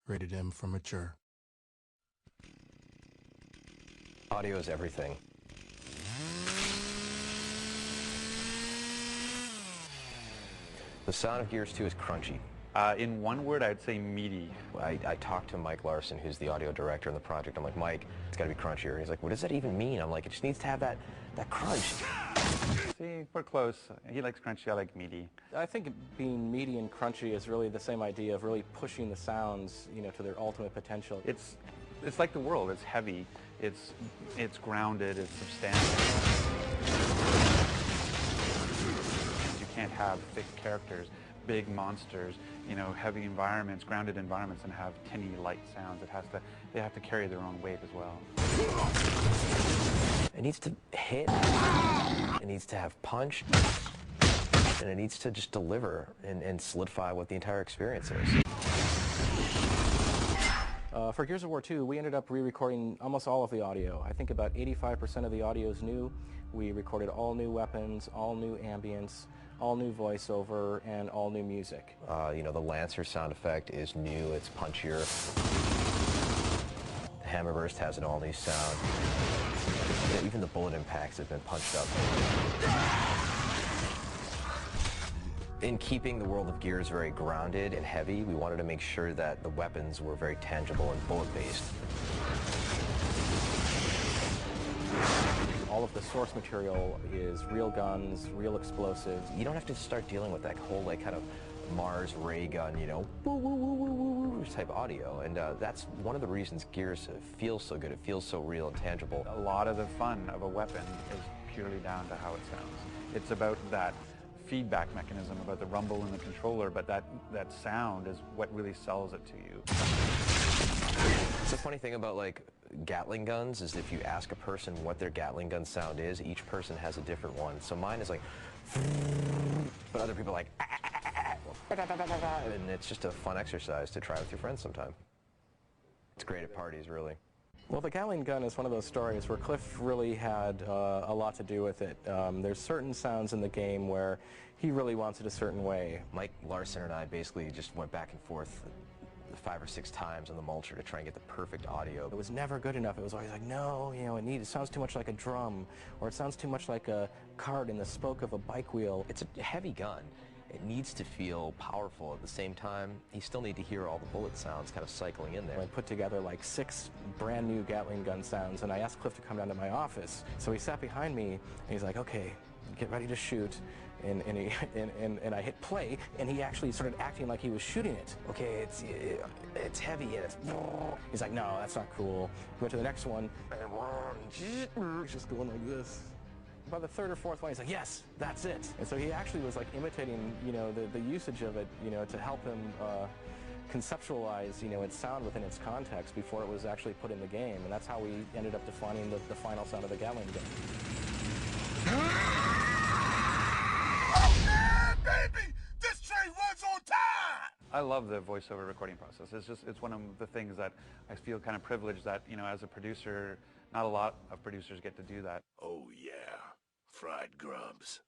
Rated M for mature. Audio is everything. The sound of Gears 2 is crunchy. In one word, I'd say meaty. I talked to Mike Larson, who's the audio director on the project. I'm like, Mike, it's got to be crunchier. He's like, what does that even mean? I'm like, it just needs to have that crunch. See, we're close. He likes crunchy, I like meaty. I think being meaty and crunchy is really the same idea of really pushing the sounds, to their ultimate potential. It's like the world. It's heavy. It's grounded. It's substantial. You can't have thick characters, big monsters, heavy environments, grounded environments, and have tinny, light sounds. They have to carry their own weight as well. It needs to hit, it needs to have punch, and it needs to just deliver and solidify what the entire experience is. For Gears of War 2, we ended up re-recording almost all of the audio. I think about 85% of the audio is new. We recorded all new weapons, all new ambience, all new voiceover, and all new music. The Lancer sound effect is new, it's punchier. The Hammerburst has an all-new sound. Even the bullet impacts have been punched up. In keeping the world of Gears very grounded and heavy, we wanted to make sure that the weapons were very tangible and bullet-based. All of the source material is real guns, real explosives. You don't have to start dealing with that whole kind of Mars ray gun, woo, woo, woo, woo, woo, woo type audio. And that's one of the reasons Gears feels so good. It feels so real and tangible. A lot of the fun of a weapon is purely down to how it sounds. It's about that feedback mechanism, about the rumble in the controller, but that sound is what really sells it to you. The funny thing about Gatling guns is if you ask a person what their Gatling gun sound is, each person has a different one. So mine is but other people are and it's just a fun exercise to try with your friends sometime. It's great at parties, really. Well, the Gatling gun is one of those stories where Cliff really had a lot to do with it. There's certain sounds in the game where he really wants it a certain way. Mike Larson and I basically just went back and forth 5 or 6 times on the Mulcher to try and get the perfect audio. It was never good enough. It was always like, no, it sounds too much like a drum, or it sounds too much like a cart in the spoke of a bike wheel. It's a heavy gun. It needs to feel powerful. At the same time, you still need to hear all the bullet sounds kind of cycling in there. I put together 6 brand new Gatling gun sounds, and I asked Cliff to come down to my office. So he sat behind me, and he's like, okay, get ready to shoot. And I hit play, and he actually started acting like he was shooting it. Okay, it's heavy, and it's... He's like, no, that's not cool. He went to the next one, and just going like this. By the 3rd or 4th one, he's like, yes, that's it. And so he actually was imitating, the usage of it, to help him conceptualize, its sound within its context before it was actually put in the game. And that's how we ended up defining the final sound of the Gatling gun. Baby, this train runs on time! I love the voiceover recording process. It's one of the things that I feel kind of privileged that, as a producer, not a lot of producers get to do that. Oh yeah, fried grubs.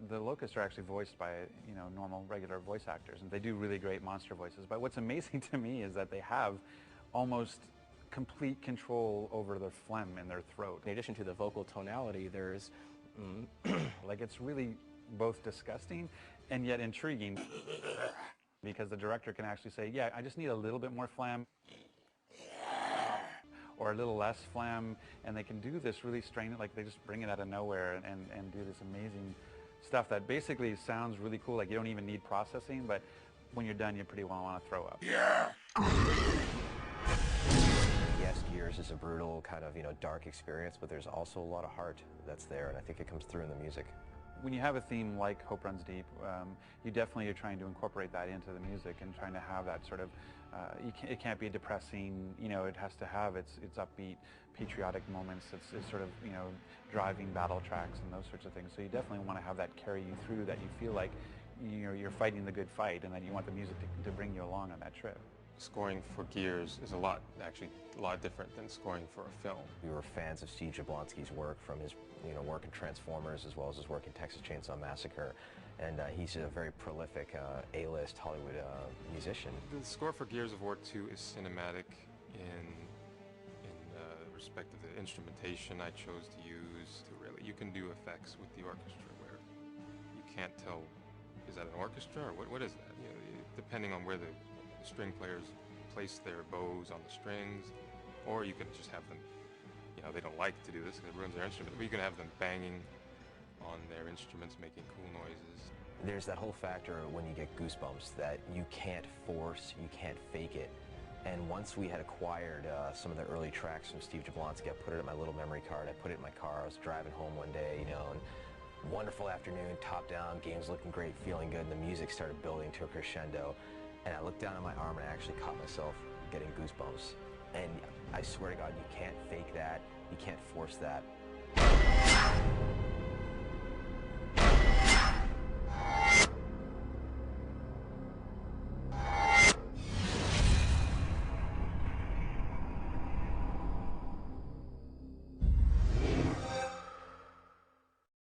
The Locusts are actually voiced by, normal, regular voice actors, and they do really great monster voices. But what's amazing to me is that they have almost complete control over their phlegm in their throat. In addition to the vocal tonality, there's... it's really both disgusting and yet intriguing because the director can actually say, yeah, I just need a little bit more phlegm or a little less phlegm, and they can do this really strange, they just bring it out of nowhere and do this amazing stuff that basically sounds really cool. You don't even need processing, but when you're done, you pretty well want to throw up. Yeah! Yes, Gears is a brutal kind of, dark experience, but there's also a lot of heart that's there, and I think it comes through in the music. When you have a theme like Hope Runs Deep, you definitely are trying to incorporate that into the music and trying to have that sort of, it can't be depressing, it has to have its upbeat, patriotic moments, it's sort of, driving battle tracks and those sorts of things. So you definitely want to have that carry you through, that you feel like you're fighting the good fight, and that you want the music to bring you along on that trip. Scoring for Gears is a lot different than scoring for a film. We were fans of Steve Jablonsky's work, from his work in Transformers as well as his work in Texas Chainsaw Massacre, and he's a very prolific A-list Hollywood musician. The score for Gears of War 2 is cinematic in respect of the instrumentation I chose to use. You can do effects with the orchestra where you can't tell, is that an orchestra or what is that? You know, depending on where the string players place their bows on the strings, or you can just have them, you know, they don't like to do this because it ruins their instrument, but you can have them banging on their instruments, making cool noises. There's that whole factor when you get Goosebumps that you can't force, you can't fake it. And once we had acquired some of the early tracks from Steve Jablonsky, I put it in my little memory card. I put it in my car. I was driving home one day, you know, and wonderful afternoon, top down, game's looking great, feeling good, and the music started building to a crescendo. And I looked down at my arm and I actually caught myself getting goosebumps. And I swear to God, you can't fake that. You can't force that.